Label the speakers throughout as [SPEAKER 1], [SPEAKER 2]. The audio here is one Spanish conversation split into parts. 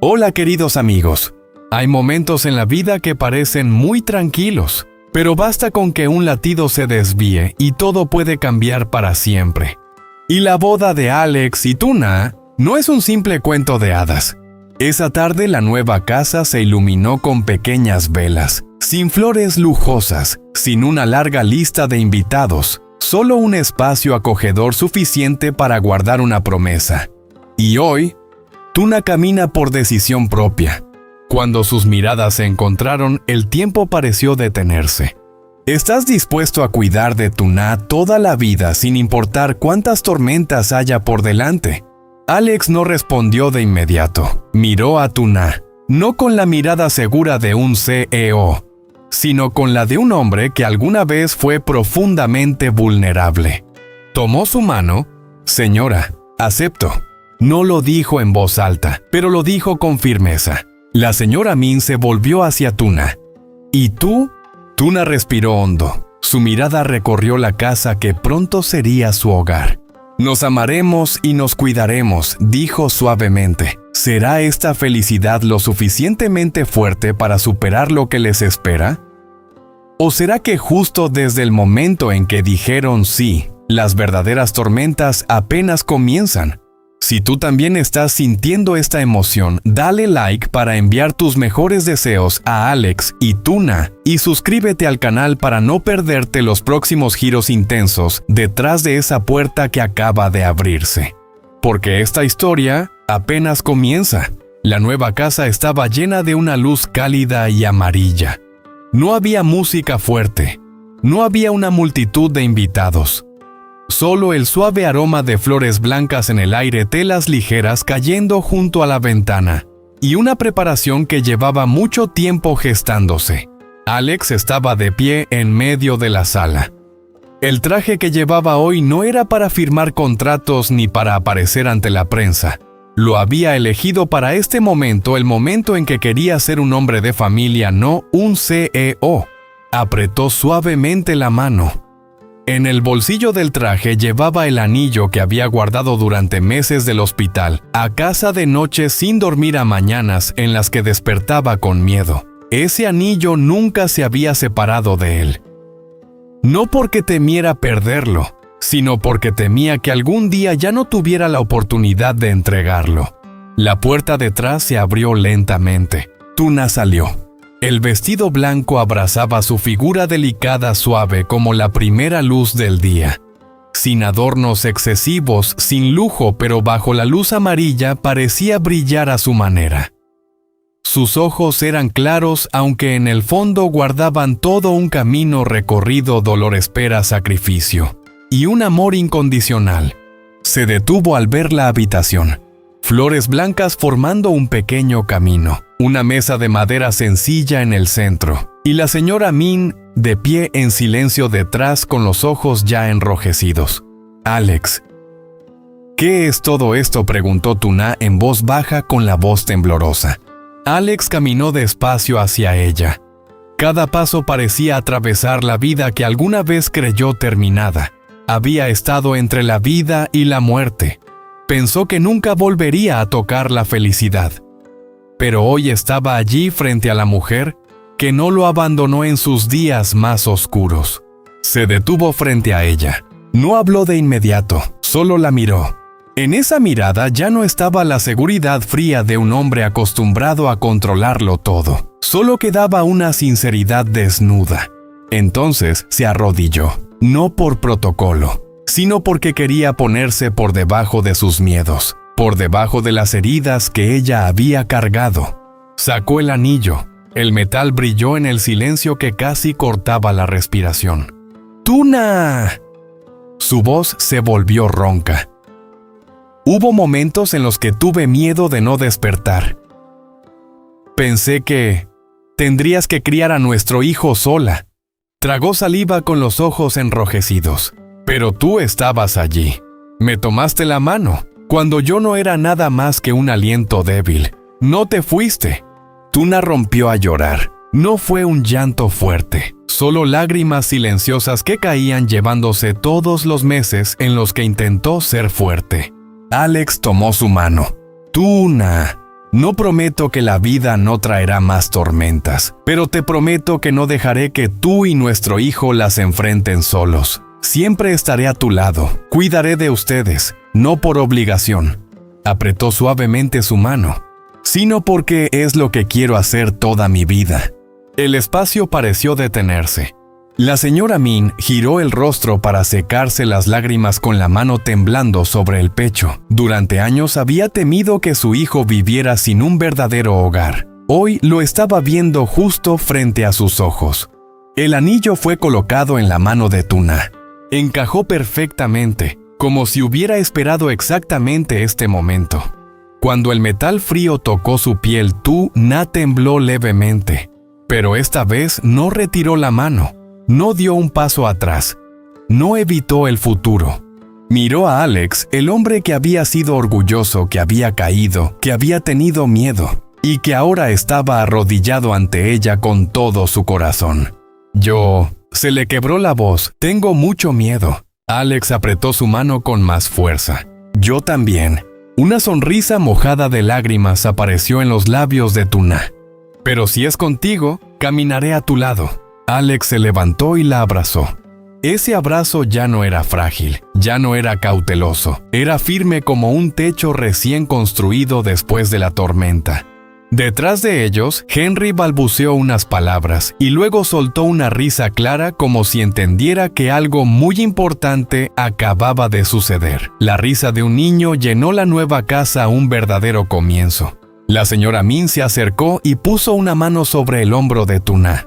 [SPEAKER 1] Hola queridos amigos. Hay momentos en la vida que parecen muy tranquilos, pero basta con que un latido se desvíe y todo puede cambiar para siempre. Y la boda de Alex y Tuna no es un simple cuento de hadas. Esa tarde la nueva casa se iluminó con pequeñas velas, sin flores lujosas, sin una larga lista de invitados, solo un espacio acogedor suficiente para guardar una promesa. Y hoy, Tuna camina por decisión propia. Cuando sus miradas se encontraron, el tiempo pareció detenerse. ¿Estás dispuesto a cuidar de Tuna toda la vida sin importar cuántas tormentas haya por delante? Alex no respondió de inmediato. Miró a Tuna, no con la mirada segura de un CEO, sino con la de un hombre que alguna vez fue profundamente vulnerable. Tomó su mano. Señora, acepto. No lo dijo en voz alta, pero lo dijo con firmeza. La señora Min se volvió hacia Tuna. ¿Y tú? Tuna respiró hondo. Su mirada recorrió la casa que pronto sería su hogar. Nos amaremos y nos cuidaremos, dijo suavemente. ¿Será esta felicidad lo suficientemente fuerte para superar lo que les espera? ¿O será que justo desde el momento en que dijeron sí, las verdaderas tormentas apenas comienzan? Si tú también estás sintiendo esta emoción, dale like para enviar tus mejores deseos a Alex y Tuna y suscríbete al canal para no perderte los próximos giros intensos detrás de esa puerta que acaba de abrirse. Porque esta historia apenas comienza. La nueva casa estaba llena de una luz cálida y amarilla. No había música fuerte. No había una multitud de invitados. Solo el suave aroma de flores blancas en el aire, telas ligeras cayendo junto a la ventana, y una preparación que llevaba mucho tiempo gestándose. Alex estaba de pie en medio de la sala. El traje que llevaba hoy no era para firmar contratos ni para aparecer ante la prensa. Lo había elegido para este momento, el momento en que quería ser un hombre de familia, no un CEO. Apretó suavemente la mano. En el bolsillo del traje llevaba el anillo que había guardado durante meses del hospital, a casa de noche sin dormir a mañanas en las que despertaba con miedo. Ese anillo nunca se había separado de él. No porque temiera perderlo, sino porque temía que algún día ya no tuviera la oportunidad de entregarlo. La puerta detrás se abrió lentamente. Tuna salió. El vestido blanco abrazaba su figura delicada, suave como la primera luz del día. Sin adornos excesivos, sin lujo, pero bajo la luz amarilla parecía brillar a su manera. Sus ojos eran claros, aunque en el fondo guardaban todo un camino recorrido, dolor, espera, sacrificio y un amor incondicional. Se detuvo al ver la habitación. Flores blancas formando un pequeño camino, una mesa de madera sencilla en el centro, y la señora Min de pie en silencio detrás con los ojos ya enrojecidos. Alex. ¿Qué es todo esto?, preguntó Tuna en voz baja con la voz temblorosa. Alex caminó despacio hacia ella. Cada paso parecía atravesar la vida que alguna vez creyó terminada. Había estado entre la vida y la muerte. Pensó que nunca volvería a tocar la felicidad. Pero hoy estaba allí frente a la mujer que no lo abandonó en sus días más oscuros. Se detuvo frente a ella. No habló de inmediato, solo la miró. En esa mirada ya no estaba la seguridad fría de un hombre acostumbrado a controlarlo todo. Solo quedaba una sinceridad desnuda. Entonces se arrodilló, no por protocolo, sino porque quería ponerse por debajo de sus miedos, por debajo de las heridas que ella había cargado. Sacó el anillo. El metal brilló en el silencio que casi cortaba la respiración. ¡Tuna! Su voz se volvió ronca. Hubo momentos en los que tuve miedo de no despertar. Pensé que tendrías que criar a nuestro hijo sola. Tragó saliva con los ojos enrojecidos. Pero tú estabas allí. Me tomaste la mano, cuando yo no era nada más que un aliento débil. No te fuiste. Tuna rompió a llorar. No fue un llanto fuerte, solo lágrimas silenciosas que caían llevándose todos los meses en los que intentó ser fuerte. Alex tomó su mano. Tuna, No prometo que la vida no traerá más tormentas, pero te prometo que no dejaré que tú y nuestro hijo las enfrenten solos. Siempre estaré a tu lado, cuidaré de ustedes, no por obligación. Apretó suavemente su mano, sino porque es lo que quiero hacer toda mi vida. El espacio pareció detenerse. La señora Min giró el rostro para secarse las lágrimas con la mano temblando sobre el pecho. Durante años había temido que su hijo viviera sin un verdadero hogar. Hoy lo estaba viendo justo frente a sus ojos. El anillo fue colocado en la mano de Tuna. Encajó perfectamente, como si hubiera esperado exactamente este momento. Cuando el metal frío tocó su piel, Tuna tembló levemente, pero esta vez no retiró la mano. No dio un paso atrás. No evitó el futuro. Miró a Alex, el hombre que había sido orgulloso, que había caído, que había tenido miedo, y que ahora estaba arrodillado ante ella con todo su corazón. Se le quebró la voz. Tengo mucho miedo. Alex apretó su mano con más fuerza. Yo también. Una sonrisa mojada de lágrimas apareció en los labios de Tuna. Pero si es contigo, caminaré a tu lado. Alex se levantó y la abrazó. Ese abrazo ya no era frágil, ya no era cauteloso, era firme como un techo recién construido después de la tormenta. Detrás de ellos, Henry balbuceó unas palabras y luego soltó una risa clara como si entendiera que algo muy importante acababa de suceder. La risa de un niño llenó la nueva casa, un verdadero comienzo. La señora Min se acercó y puso una mano sobre el hombro de Tuna.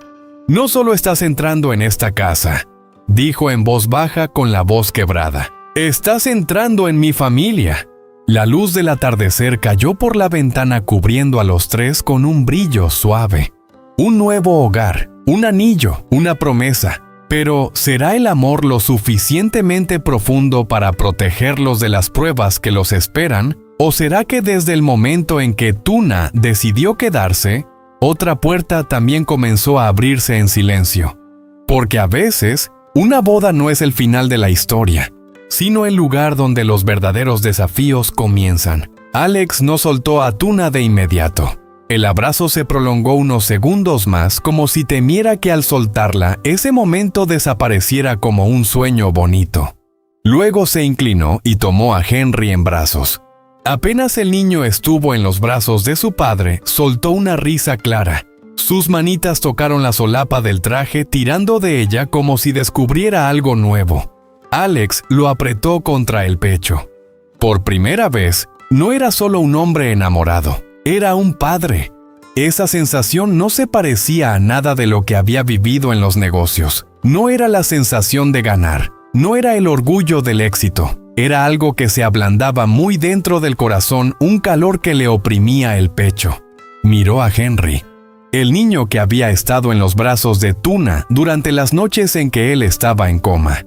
[SPEAKER 1] No solo estás entrando en esta casa, dijo en voz baja con la voz quebrada. Estás entrando en mi familia. La luz del atardecer cayó por la ventana cubriendo a los tres con un brillo suave. Un nuevo hogar, un anillo, una promesa. Pero ¿será el amor lo suficientemente profundo para protegerlos de las pruebas que los esperan? ¿O será que desde el momento en que Tuna decidió quedarse, otra puerta también comenzó a abrirse en silencio? Porque a veces, una boda no es el final de la historia, sino el lugar donde los verdaderos desafíos comienzan. Alex no soltó a Tuna de inmediato. El abrazo se prolongó unos segundos más, como si temiera que al soltarla, ese momento desapareciera como un sueño bonito. Luego se inclinó y tomó a Henry en brazos. Apenas el niño estuvo en los brazos de su padre, soltó una risa clara. Sus manitas tocaron la solapa del traje, tirando de ella como si descubriera algo nuevo. Alex lo apretó contra el pecho. Por primera vez, no era solo un hombre enamorado, era un padre. Esa sensación no se parecía a nada de lo que había vivido en los negocios. No era la sensación de ganar, no era el orgullo del éxito. Era algo que se ablandaba muy dentro del corazón, un calor que le oprimía el pecho. Miró a Henry, el niño que había estado en los brazos de Tuna durante las noches en que él estaba en coma.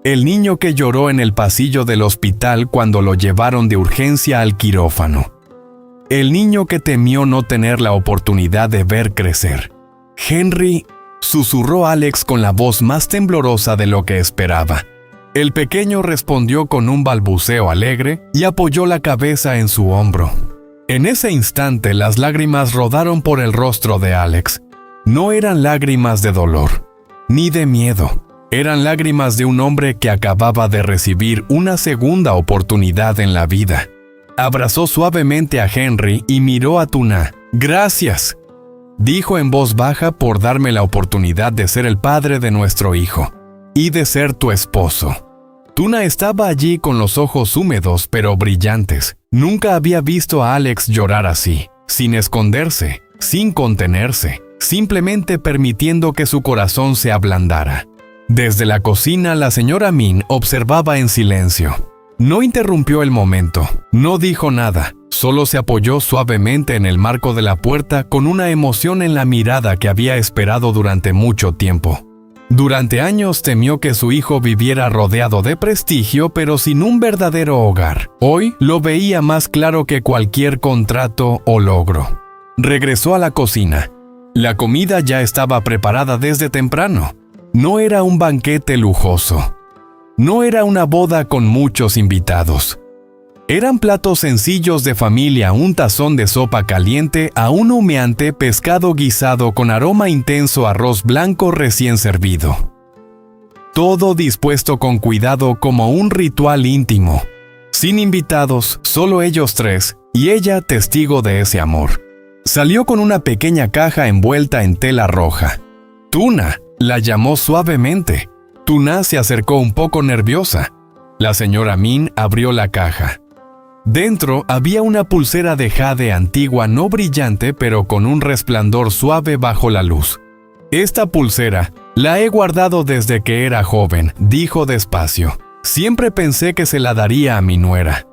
[SPEAKER 1] El niño que lloró en el pasillo del hospital cuando lo llevaron de urgencia al quirófano. El niño que temió no tener la oportunidad de ver crecer. Henry, susurró Alex con la voz más temblorosa de lo que esperaba. El pequeño respondió con un balbuceo alegre y apoyó la cabeza en su hombro. En ese instante las lágrimas rodaron por el rostro de Alex. No eran lágrimas de dolor, ni de miedo. Eran lágrimas de un hombre que acababa de recibir una segunda oportunidad en la vida. Abrazó suavemente a Henry y miró a Tuna. «Gracias», dijo en voz baja, «por darme la oportunidad de ser el padre de nuestro hijo y de ser tu esposo». Tuna estaba allí con los ojos húmedos pero brillantes. Nunca había visto a Alex llorar así, sin esconderse, sin contenerse, simplemente permitiendo que su corazón se ablandara. Desde la cocina, la señora Min observaba en silencio. No interrumpió el momento, no dijo nada, solo se apoyó suavemente en el marco de la puerta con una emoción en la mirada que había esperado durante mucho tiempo. Durante años temió que su hijo viviera rodeado de prestigio pero sin un verdadero hogar. Hoy lo veía más claro que cualquier contrato o logro. Regresó a la cocina. La comida ya estaba preparada desde temprano. No era un banquete lujoso. No era una boda con muchos invitados. Eran platos sencillos de familia, un tazón de sopa caliente a un humeante pescado guisado con aroma intenso, arroz blanco recién servido. Todo dispuesto con cuidado como un ritual íntimo. Sin invitados, solo ellos tres, y ella testigo de ese amor. Salió con una pequeña caja envuelta en tela roja. Tuna, la llamó suavemente. Tuna se acercó un poco nerviosa. La señora Min abrió la caja. Dentro había una pulsera de jade antigua, no brillante, pero con un resplandor suave bajo la luz. Esta pulsera la he guardado desde que era joven, dijo despacio. Siempre pensé que se la daría a mi nuera.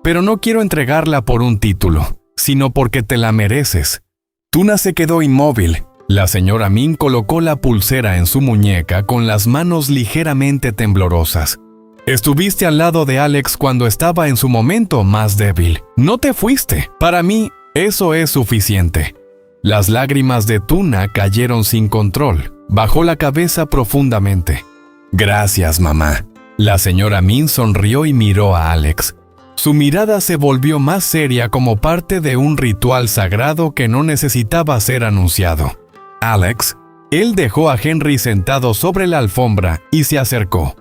[SPEAKER 1] Pero no quiero entregarla por un título, sino porque te la mereces. Tuna se quedó inmóvil. La señora Min colocó la pulsera en su muñeca con las manos ligeramente temblorosas. Estuviste al lado de Alex cuando estaba en su momento más débil. No te fuiste. Para mí, eso es suficiente. Las lágrimas de Tuna cayeron sin control. Bajó la cabeza profundamente. Gracias, mamá. La señora Min sonrió y miró a Alex. Su mirada se volvió más seria como parte de un ritual sagrado que no necesitaba ser anunciado. Alex, él dejó a Henry sentado sobre la alfombra y se acercó.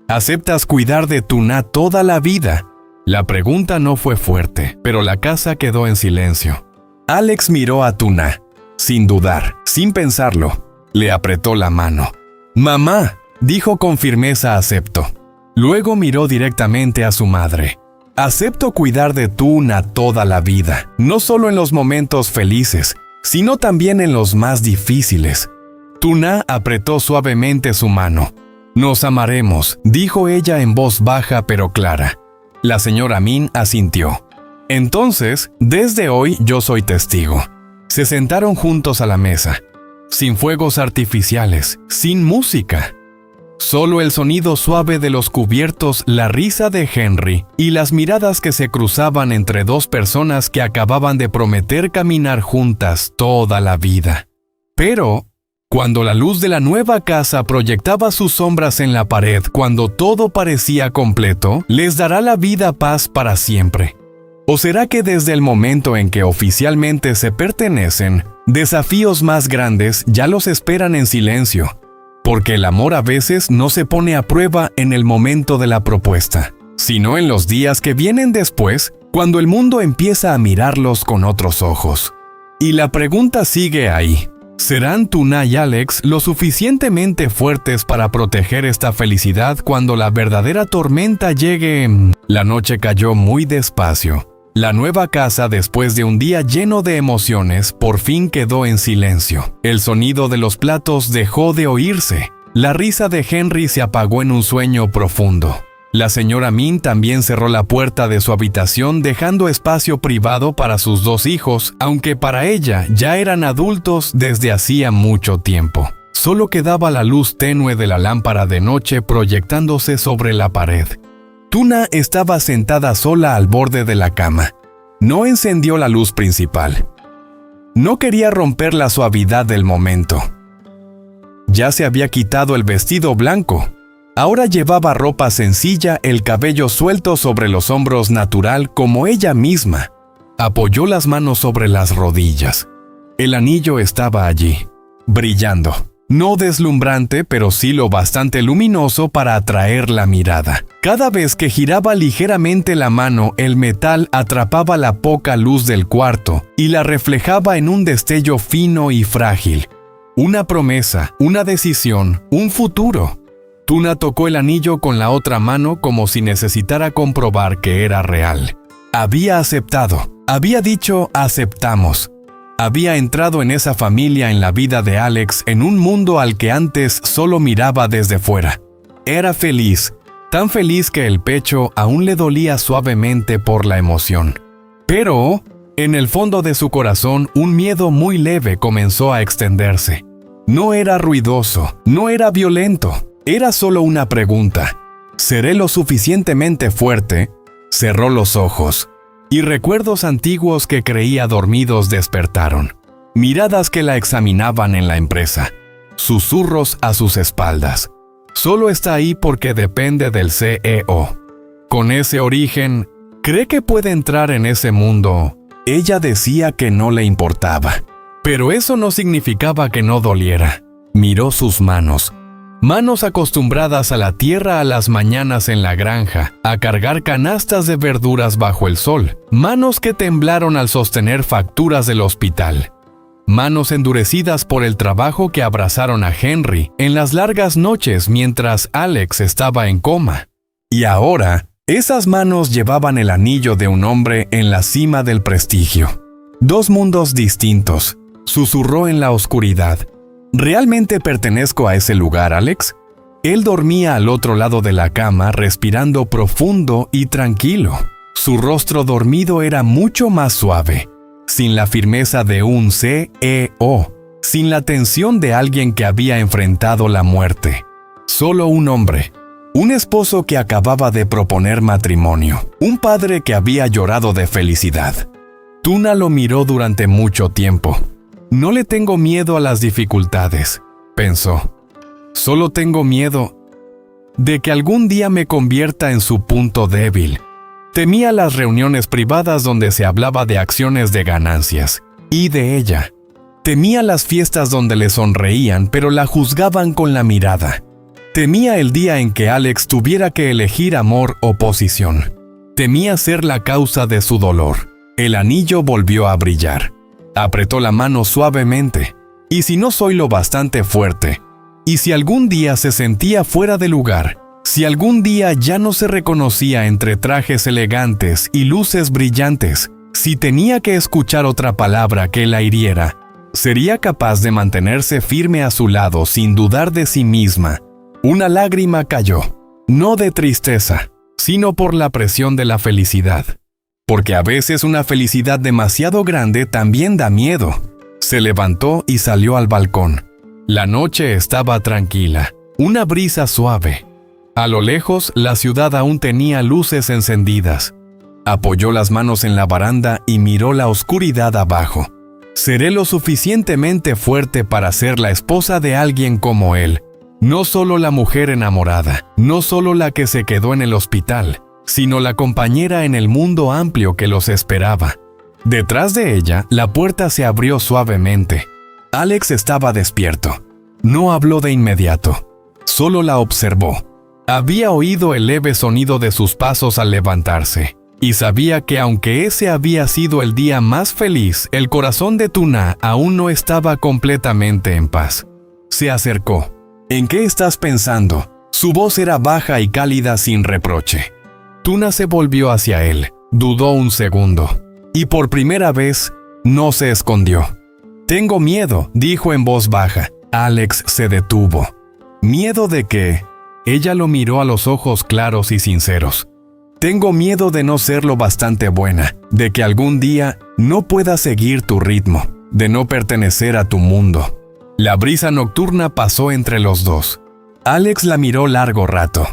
[SPEAKER 1] ¿Aceptas cuidar de Tuna toda la vida? La pregunta no fue fuerte, pero la casa quedó en silencio. Alex miró a Tuna. Sin dudar, sin pensarlo, le apretó la mano. «Mamá», dijo con firmeza, acepto. Luego miró directamente a su madre. «Acepto cuidar de Tuna toda la vida, no solo en los momentos felices, sino también en los más difíciles». Tuna apretó suavemente su mano. «Nos amaremos», dijo ella en voz baja pero clara. La señora Min asintió. «Entonces, desde hoy yo soy testigo». Se sentaron juntos a la mesa, sin fuegos artificiales, sin música. Solo el sonido suave de los cubiertos, la risa de Henry y las miradas que se cruzaban entre dos personas que acababan de prometer caminar juntas toda la vida. Pero cuando la luz de la nueva casa proyectaba sus sombras en la pared, cuando todo parecía completo, les dará la vida paz para siempre. ¿O será que desde el momento en que oficialmente se pertenecen, desafíos más grandes ya los esperan en silencio? Porque el amor a veces no se pone a prueba en el momento de la propuesta, sino en los días que vienen después, cuando el mundo empieza a mirarlos con otros ojos. Y la pregunta sigue ahí. ¿Serán Tuna y Alex lo suficientemente fuertes para proteger esta felicidad cuando la verdadera tormenta llegue? La noche cayó muy despacio. La nueva casa, después de un día lleno de emociones, por fin quedó en silencio. El sonido de los platos dejó de oírse. La risa de Henry se apagó en un sueño profundo. La señora Min también cerró la puerta de su habitación, dejando espacio privado para sus dos hijos, aunque para ella ya eran adultos desde hacía mucho tiempo. Solo quedaba la luz tenue de la lámpara de noche proyectándose sobre la pared. Tuna estaba sentada sola al borde de la cama. No encendió la luz principal. No quería romper la suavidad del momento. Ya se había quitado el vestido blanco. Ahora llevaba ropa sencilla, el cabello suelto sobre los hombros natural como ella misma. Apoyó las manos sobre las rodillas. El anillo estaba allí, brillando. No deslumbrante, pero sí lo bastante luminoso para atraer la mirada. Cada vez que giraba ligeramente la mano, el metal atrapaba la poca luz del cuarto y la reflejaba en un destello fino y frágil. Una promesa, una decisión, un futuro. Tuna tocó el anillo con la otra mano como si necesitara comprobar que era real. Había aceptado. Había dicho aceptamos. Había entrado en esa familia, en la vida de Alex, en un mundo al que antes solo miraba desde fuera. Era feliz, tan feliz que el pecho aún le dolía suavemente por la emoción. Pero, en el fondo de su corazón, un miedo muy leve comenzó a extenderse. No era ruidoso, no era violento, era solo una pregunta. ¿Seré lo suficientemente fuerte? Cerró los ojos. Y recuerdos antiguos que creía dormidos despertaron. Miradas que la examinaban en la empresa. Susurros a sus espaldas. Solo está ahí porque depende del CEO. Con ese origen, ¿Cree que puede entrar en ese mundo? Ella decía que no le importaba, pero eso no significaba que no doliera. Miró sus manos. Manos acostumbradas a la tierra a las mañanas en la granja, a cargar canastas de verduras bajo el sol. Manos que temblaron al sostener facturas del hospital. Manos endurecidas por el trabajo que abrazaron a Henry en las largas noches mientras Alex estaba en coma. Y ahora, esas manos llevaban el anillo de un hombre en la cima del prestigio. Dos mundos distintos, susurró en la oscuridad. ¿Realmente pertenezco a ese lugar, Alex? Él dormía al otro lado de la cama, respirando profundo y tranquilo. Su rostro dormido era mucho más suave, sin la firmeza de un CEO, sin la tensión de alguien que había enfrentado la muerte. Solo un hombre, un esposo que acababa de proponer matrimonio, un padre que había llorado de felicidad. Tuna lo miró durante mucho tiempo. No le tengo miedo a las dificultades, pensó. Solo tengo miedo de que algún día me convierta en su punto débil. Temía las reuniones privadas donde se hablaba de acciones de ganancias, y de ella. Temía las fiestas donde le sonreían pero la juzgaban con la mirada. Temía el día en que Alex tuviera que elegir amor o posición. Temía ser la causa de su dolor. El anillo volvió a brillar. Apretó la mano suavemente. ¿Y si no soy lo bastante fuerte? ¿Y si algún día se sentía fuera de lugar? Si algún día ya no se reconocía entre trajes elegantes y luces brillantes, si tenía que escuchar otra palabra que la hiriera, ¿sería capaz de mantenerse firme a su lado sin dudar de sí misma? Una lágrima cayó, no de tristeza, sino por la presión de la felicidad. Porque a veces una felicidad demasiado grande también da miedo. Se levantó y salió al balcón. La noche estaba tranquila, una brisa suave. A lo lejos, la ciudad aún tenía luces encendidas. Apoyó las manos en la baranda y miró la oscuridad abajo. Seré lo suficientemente fuerte para ser la esposa de alguien como él. No solo la mujer enamorada, no solo la que se quedó en el hospital, sino la compañera en el mundo amplio que los esperaba. Detrás de ella, la puerta se abrió suavemente. Alex estaba despierto. No habló de inmediato, solo la observó. Había oído el leve sonido de sus pasos al levantarse, y sabía que aunque ese había sido el día más feliz, el corazón de Tuna aún no estaba completamente en paz. Se acercó. ¿En qué estás pensando? Su voz era baja y cálida sin reproche. Tuna se volvió hacia él, dudó un segundo, y por primera vez no se escondió. «Tengo miedo», dijo en voz baja. Alex se detuvo. ¿Miedo de qué? Ella lo miró a los ojos claros y sinceros. «Tengo miedo de no ser lo bastante buena, de que algún día no pueda seguir tu ritmo, de no pertenecer a tu mundo». La brisa nocturna pasó entre los dos. Alex la miró largo rato.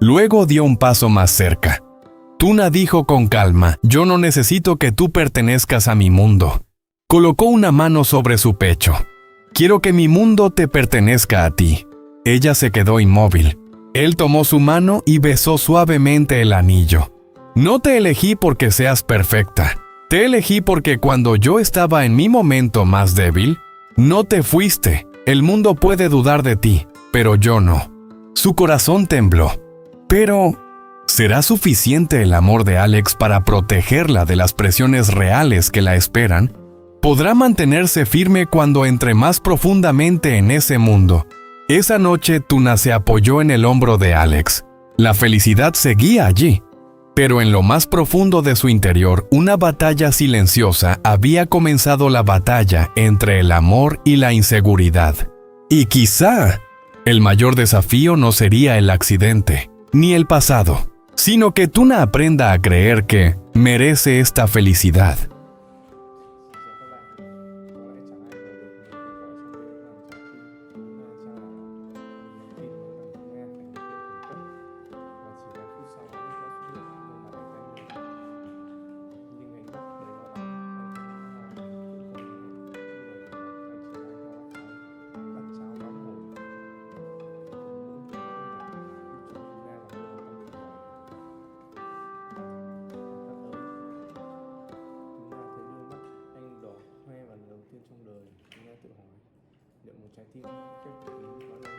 [SPEAKER 1] Luego dio un paso más cerca. Tuna dijo con calma, «Yo no necesito que tú pertenezcas a mi mundo». Colocó una mano sobre su pecho. «Quiero que mi mundo te pertenezca a ti». Ella se quedó inmóvil. Él tomó su mano y besó suavemente el anillo. «No te elegí porque seas perfecta. Te elegí porque cuando yo estaba en mi momento más débil, no te fuiste. El mundo puede dudar de ti, pero yo no». Su corazón tembló. Pero, ¿será suficiente el amor de Alex para protegerla de las presiones reales que la esperan? ¿Podrá mantenerse firme cuando entre más profundamente en ese mundo? Esa noche Tuna se apoyó en el hombro de Alex. La felicidad seguía allí. Pero en lo más profundo de su interior, una batalla silenciosa había comenzado, la batalla entre el amor y la inseguridad. Y quizá el mayor desafío no sería el accidente, ni el pasado, sino que Tuna aprenda a creer que merece esta felicidad.
[SPEAKER 2] ใจที่เข้มแข็งมาเลย